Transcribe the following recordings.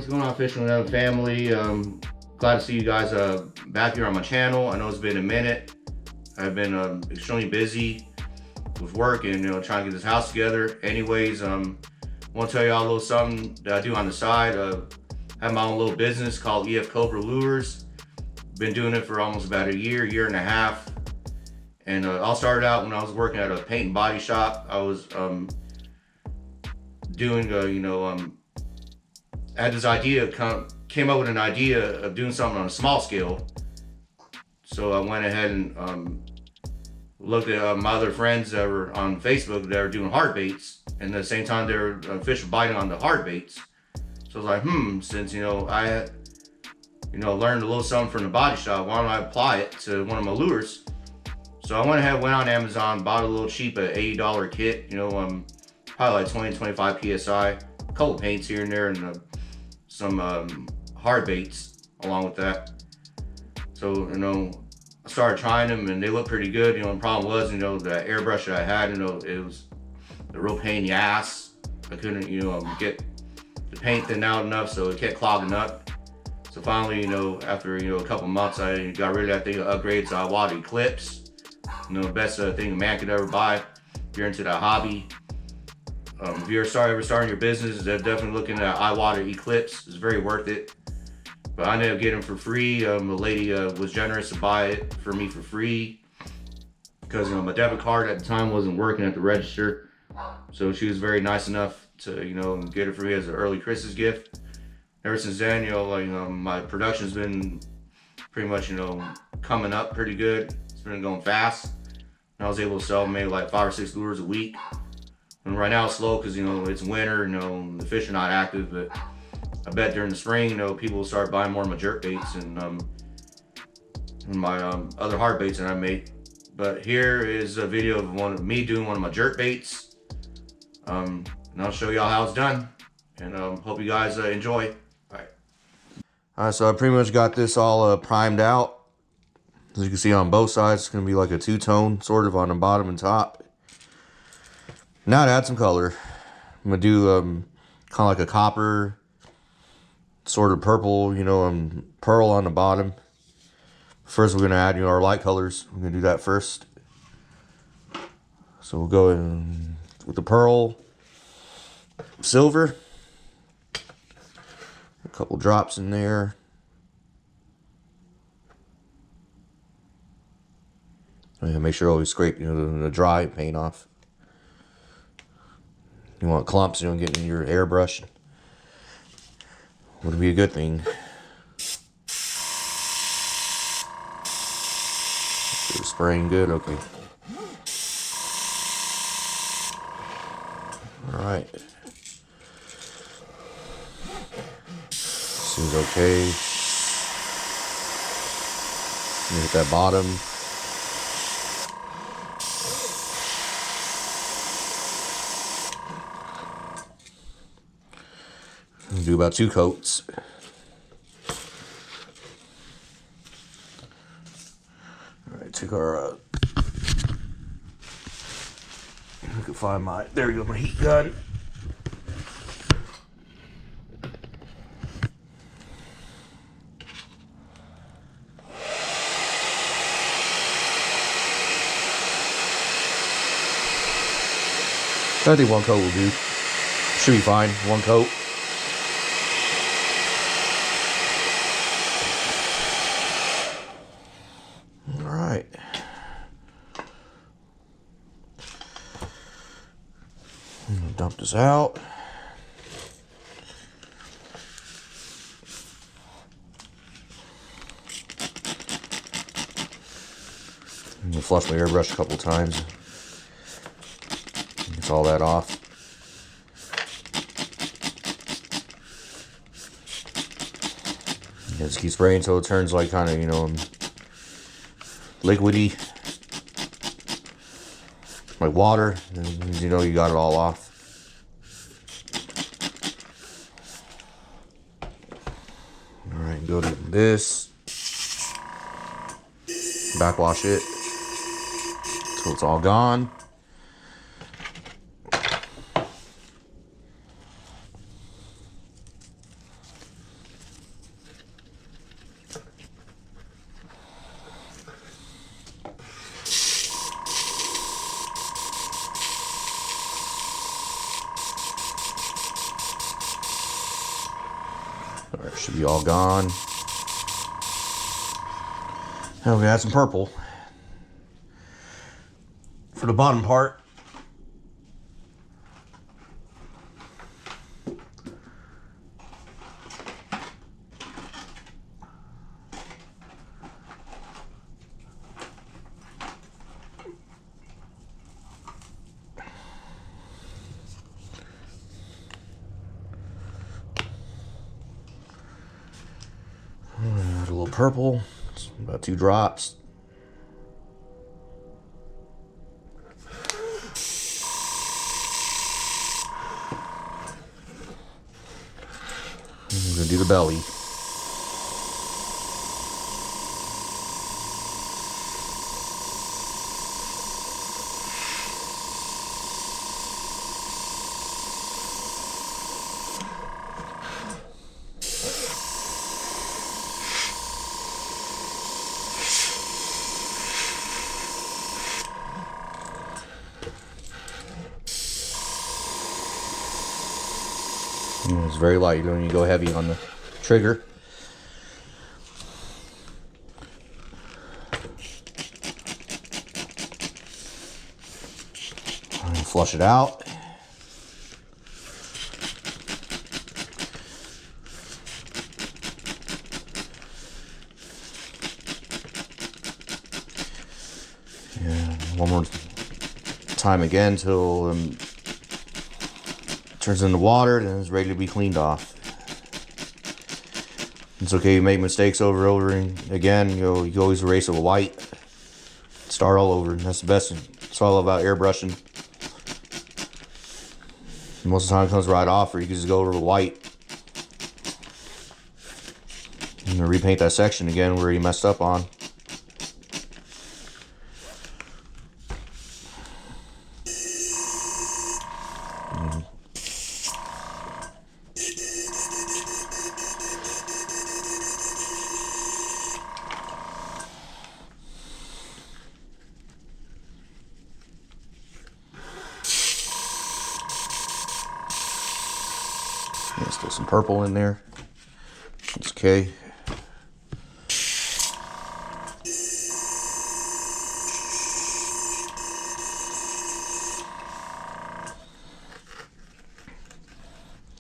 what's going on, Fishing with Another Family? Glad to see you guys back here on my channel. I know it's been a minute. I've been extremely busy with work and trying to get this house together. Anyways, I want to tell y'all a little something that I do on the side. I have my own little business called EF Cobra Lures. Been doing it for almost about a year and a half. And all started out when I was working at a paint and body shop. I was doing I had this idea, came up with an idea of doing something on a small scale. So I went ahead and looked at my other friends that were on Facebook that were doing hard baits, and at the same time they were fish biting on the hard baits. So I was like, since I learned a little something from the body shop, why don't I apply it to one of my lures? So I went ahead, went on Amazon, bought a little cheap $80 kit, probably like 20-25 psi, a couple paints here and there, and some hard baits along with that. So I started trying them and they look pretty good. The problem was the airbrush that I had, it was a real pain in the ass. I couldn't get the paint thin out enough, so it kept clogging up. So finally, after a couple months, I got rid of that thing, upgraded to water Eclipse. Best thing a man could ever buy if you're into that hobby. If you're ever starting your business, definitely looking at iWater Eclipse. It's very worth it. But I ended up getting it for free. The lady was generous to buy it for me for free because my debit card at the time wasn't working at the register. So she was very nice enough to get it for me as an early Christmas gift. Ever since then, my production's been pretty much coming up pretty good. It's been going fast. And I was able to sell maybe like 5 or 6 lures a week. And right now it's slow because it's winter, the fish are not active, but I bet during the spring, people will start buying more of my jerk baits and my other hard baits that I make. But here is a video of me doing one of my jerk baits. And I'll show y'all how it's done. And hope you guys enjoy. Alright, so I pretty much got this all primed out. As you can see on both sides, it's going to be like a two-tone, sort of on the bottom and top. Now to add some color, I'm going to do kind of like a copper, sort of purple, pearl on the bottom. First we're going to add our light colors. We're going to do that first. So we'll go in with the pearl, silver, a couple drops in there. Make sure always scrape the dry paint off. You want clumps, getting in your airbrush. Would be a good thing. It's spraying good, okay. Alright. Seems okay. Hit that bottom. Do about 2 coats. All right, took our I can find there we go, my heat gun. I think 1 coat will do. Should be fine, 1 coat. Dump this out. I'm gonna flush my airbrush a couple times. Get all that off. Just keep spraying until it turns like kind of liquidy, like water, and you got it all off. Alright, go to this, backwash it until it's all gone. Should be all gone. Now we add some purple for the bottom part. Add a little purple, about 2 drops. And we're gonna do the belly. It's very light. You don't need to go heavy on the trigger. And flush it out. And one more time again till turns into water, then it's ready to be cleaned off. It's okay, you make mistakes over and over again. You always erase it with white. Start all over. That's the best. It's all about airbrushing. Most of the time it comes right off, or you can just go over with white. And repaint that section again where you messed up on. There's still some purple in there. It's okay.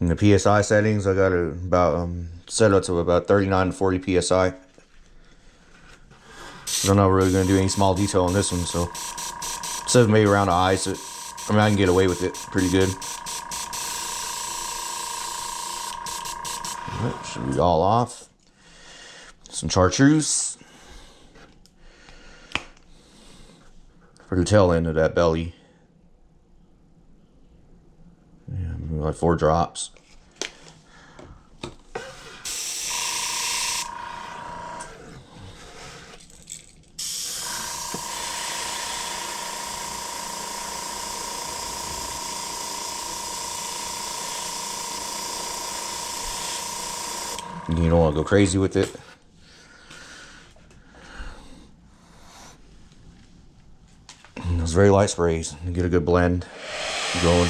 In the PSI settings, I got it about set up to about 39 to 40 PSI. I'm not really going to do any small detail on this one, so instead of maybe around the eyes, I can get away with it pretty good. That should be all off. Some chartreuse for the tail end of that belly. Yeah, like 4 drops. You don't want to go crazy with it. And those very light sprays. You get a good blend going.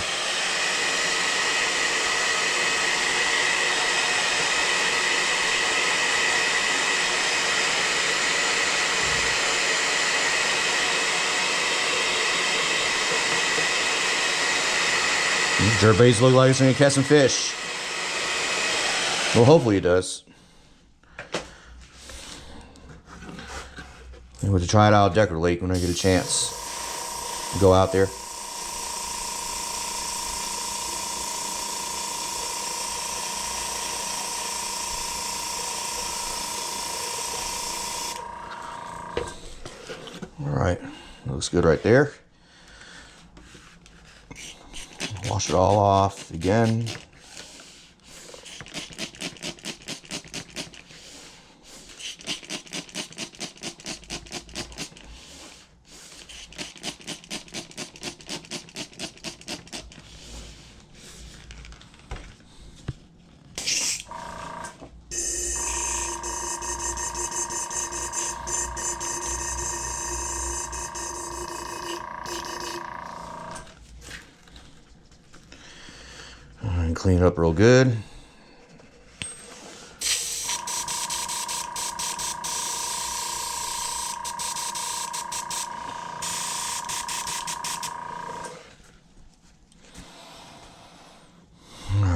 These jerk baits look like it's gonna catch some fish. Well, hopefully it does. I'm going to try it out at Decker Lake when I get a chance to go out there. All right, looks good right there. Wash it all off again. And clean it up real good.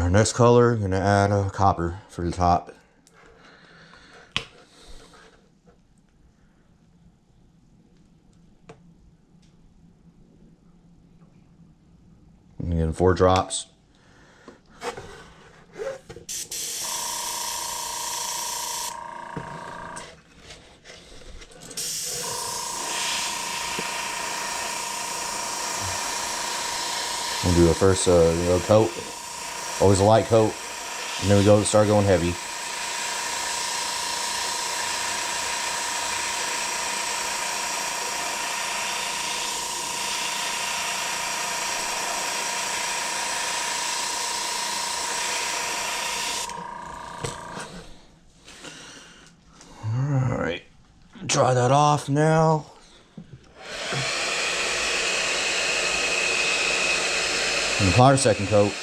Our next color, I'm gonna add a copper for the top. And again, 4 drops. We'll do a first coat. Always a light coat. And then we start going heavy. Alright. Dry that off now. And apply our second coat.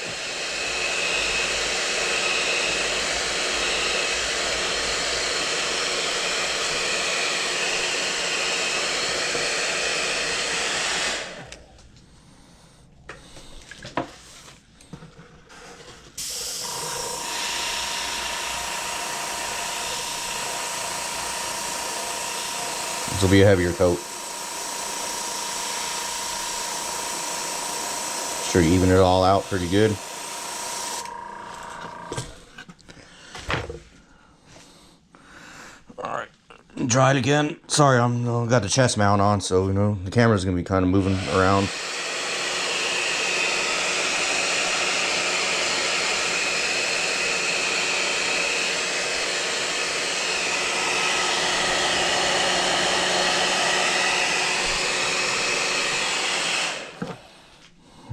This will be a heavier coat. Sure you even it all out pretty good. Alright, dry it again. Sorry, I got the chest mount on, so the camera's gonna be kind of moving around.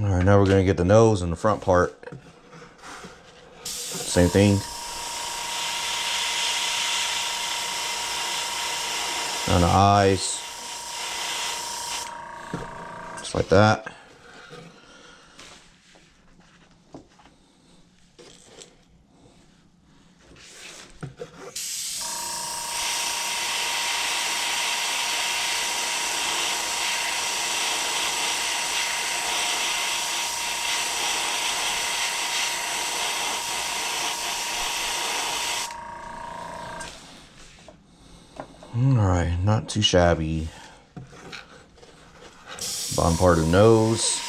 Alright, now we're going to get the nose and the front part. Same thing. And the eyes. Just like that. Alright, not too shabby. Bottom part of the nose.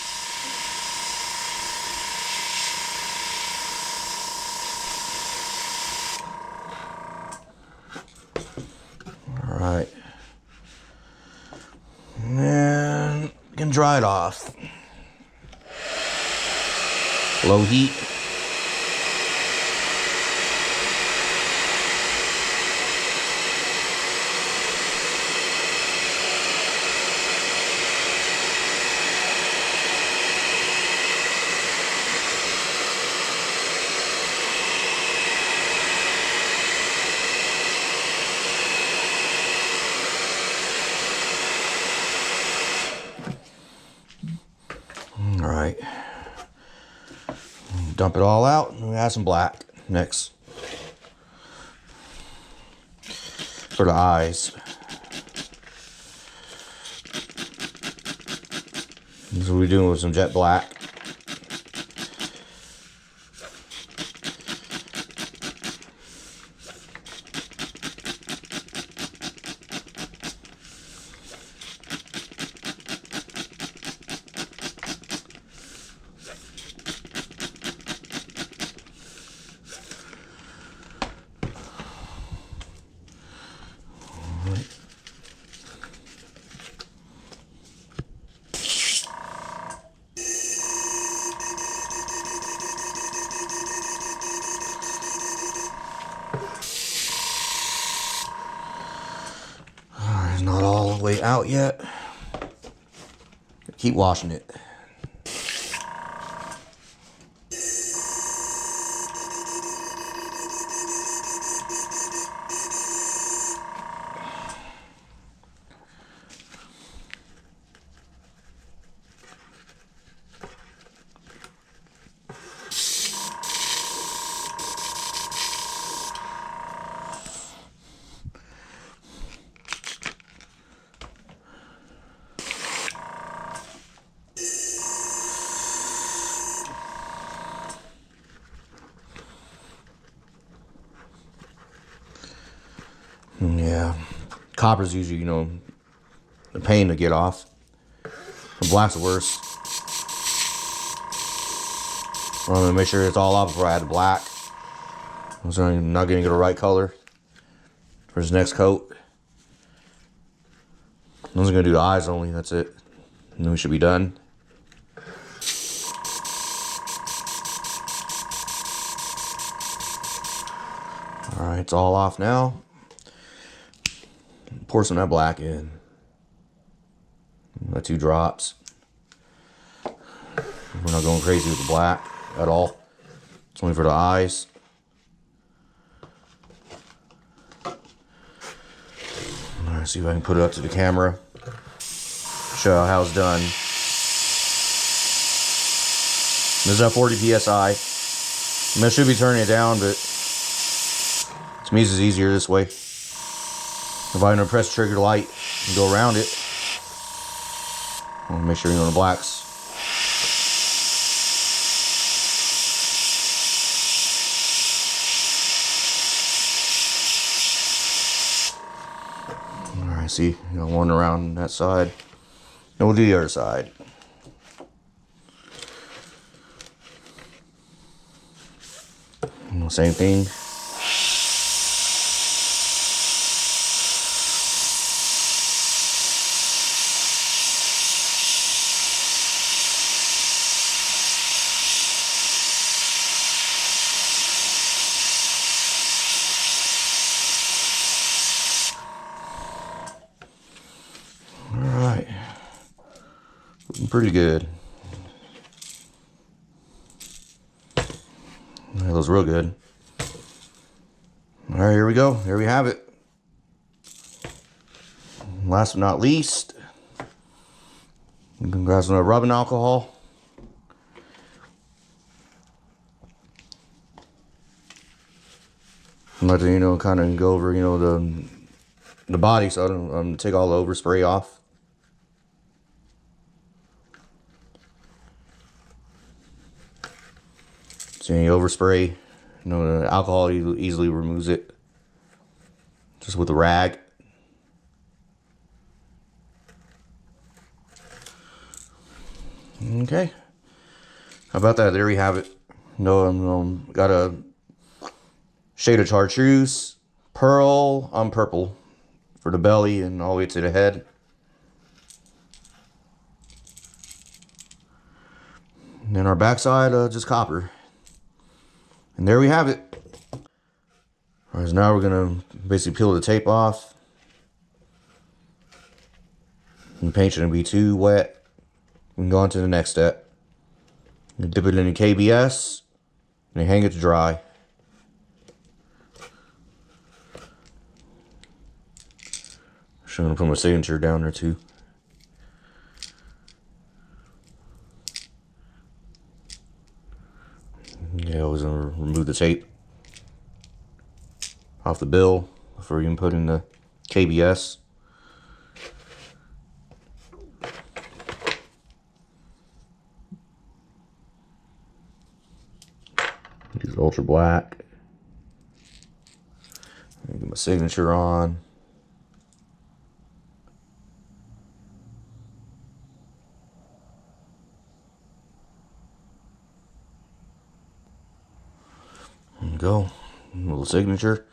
Alright. And you can dry it off. Low heat. Alright, dump it all out and we add some black next for the eyes. This is what we're doing with some jet black. It's not all the way out yet. Keep washing it. Yeah, copper's usually, you know, a pain to get off. The black's the worst. I'm gonna make sure it's all off before I add the black. I'm not gonna get a right color for his next coat. I'm just gonna do the eyes only, that's it. And then we should be done. Alright, it's all off now. Pour some of that black in. Let 2 drops. We're not going crazy with the black at all. It's only for the eyes. Alright, see if I can put it up to the camera. Show how it's done. This is at 40 psi. I should be turning it down, but to me it's easier this way. If I don't press the trigger light and go around it, I'll make sure you know the blacks. Alright, see, you got one around that side. And we'll do the other side. Same thing. Alright. Looking pretty good. That looks real good. Alright, here we go. There we have it. Last but not least, you can grab some rubbing alcohol. I'm about to, you know, kind of go over, you know, the body, so I don't take all the overspray off. So any overspray, you know, the alcohol easily removes it. Just with a rag. Okay. How about that? There we have it. No, got a shade of chartreuse, pearl on purple for the belly and all the way to the head. And then our backside, just copper. And there we have it. Alright, so now we're gonna basically peel the tape off. And the paint shouldn't be too wet. We can go on to the next step. You dip it in the KBS and hang it to dry. So I'm gonna put my signature down there too. Yeah, I was gonna remove the tape off the bill before you can put in the KBS. Use ultra black. Get my signature on. There you go. A little signature.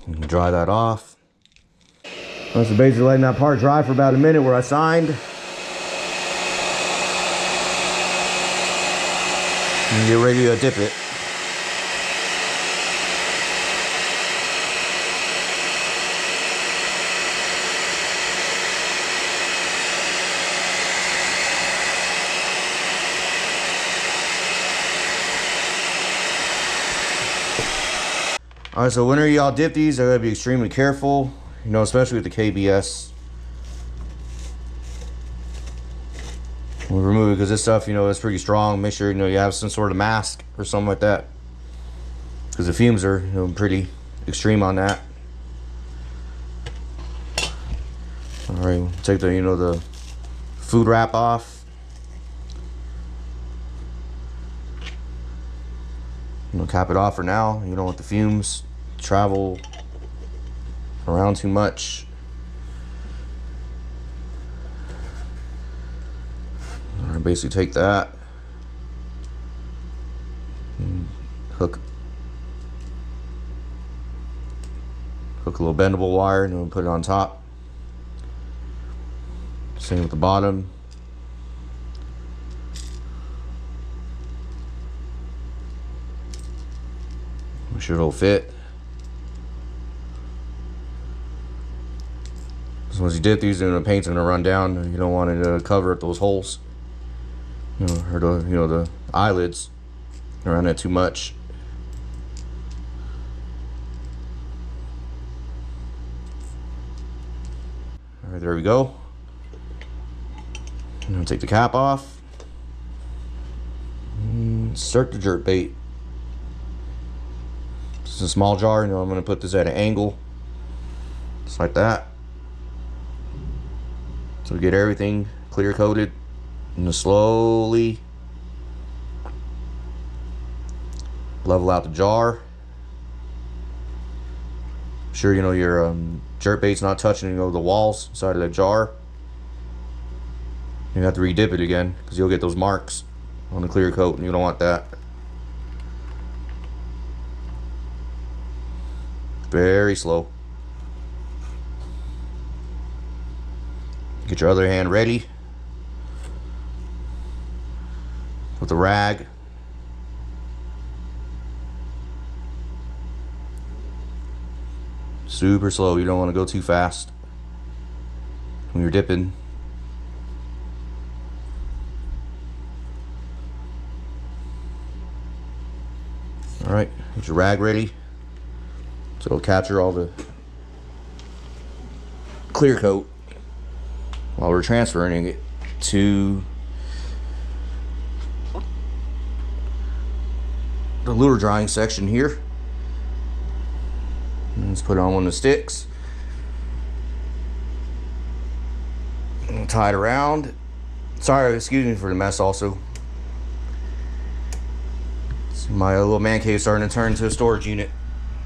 You can dry that off. So basically letting that part dry for about a minute where I signed. And get ready to dip it. Alright, so whenever y'all dip these, I gotta be extremely careful, you know, especially with the KBS. We'll remove it because this stuff, you know, is pretty strong. Make sure, you know, you have some sort of mask or something like that, because the fumes are, you know, pretty extreme on that. Alright, we'll take the, you know, the food wrap off. You know, cap it off for now. You don't want the fumes travel around too much. I basically take that, and hook a little bendable wire, and then we'll put it on top. Same with the bottom. Make sure it'll fit. So once you dip these, then the paint's gonna run down. You don't want it to cover up those holes, or the eyelids around that too much. All right, there we go. And I'll take the cap off. Insert the jerk bait. This is a small jar. I'm going to put this at an angle, just like that. So we get everything clear coated, and just slowly level out the jar. Sure, your jerk bait's not touching the walls inside of the jar. You have to re-dip it again, because you'll get those marks on the clear coat, and you don't want that. Very slow. Get your other hand ready with the rag. Super slow. You don't want to go too fast when you're dipping. All right, get your rag ready so it'll capture all the clear coat while we're transferring it to the lure drying section here. And let's put it on one of the sticks and tie it around. Sorry, excuse me for the mess also. My little man cave starting to turn into a storage unit,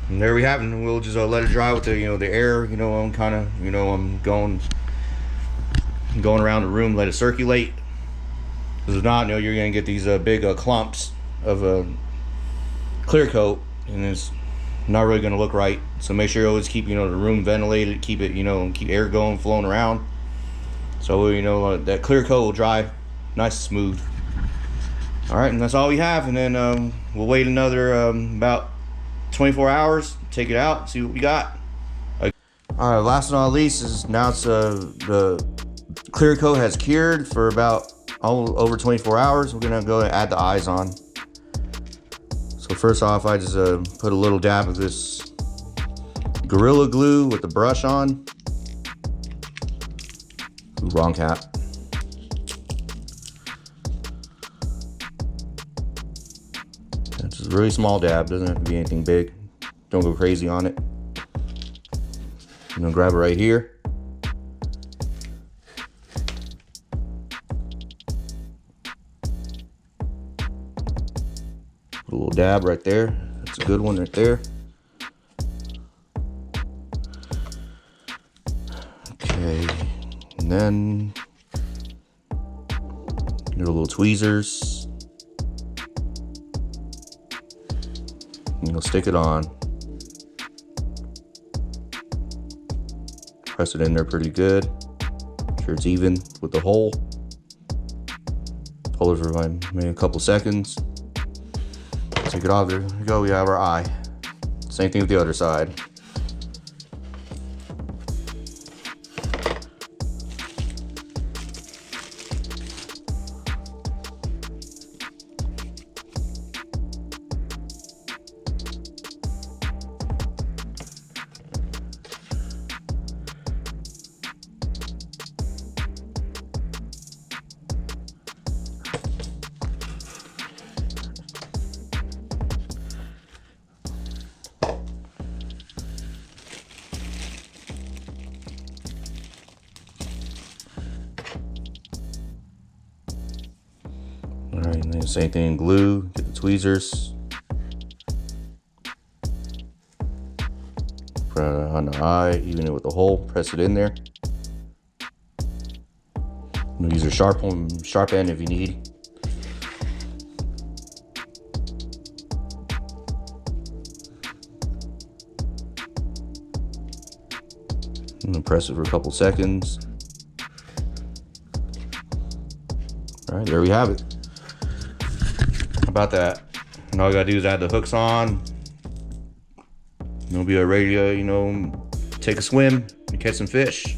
and there we have it. We'll just let it dry with the the air. I'm kind of I'm going around the room, let it circulate. Because if not, you're gonna get these big clumps of clear coat, and it's not really gonna look right. So make sure you always keep the room ventilated, keep it keep air going, flowing around. So that clear coat will dry nice and smooth. All right, and that's all we have, and then we'll wait another about 24 hours, take it out, see what we got. All right, last but not least is now it's the clear coat has cured for about over 24 hours. We're gonna go and add the eyes on. So first off, I just put a little dab of this Gorilla Glue with the brush on. Ooh, wrong cap. Just a really small dab, doesn't have to be anything big. Don't go crazy on it. Grab it right here. Put a little dab right there. That's a good one right there. Okay, and then get a little tweezers. Stick it on. Press it in there pretty good. Make sure it's even with the hole. Hold it for maybe a couple seconds. Take it off. There we go. We have our eye. Same thing with the other side. All right, and then same thing, glue, get the tweezers. on the eye, even with the hole, press it in there. Use a sharp end if you need. I'm gonna press it for a couple seconds. All right, there we have it. How about that? And all I gotta do is add the hooks on. You'll be ready to, take a swim and catch some fish.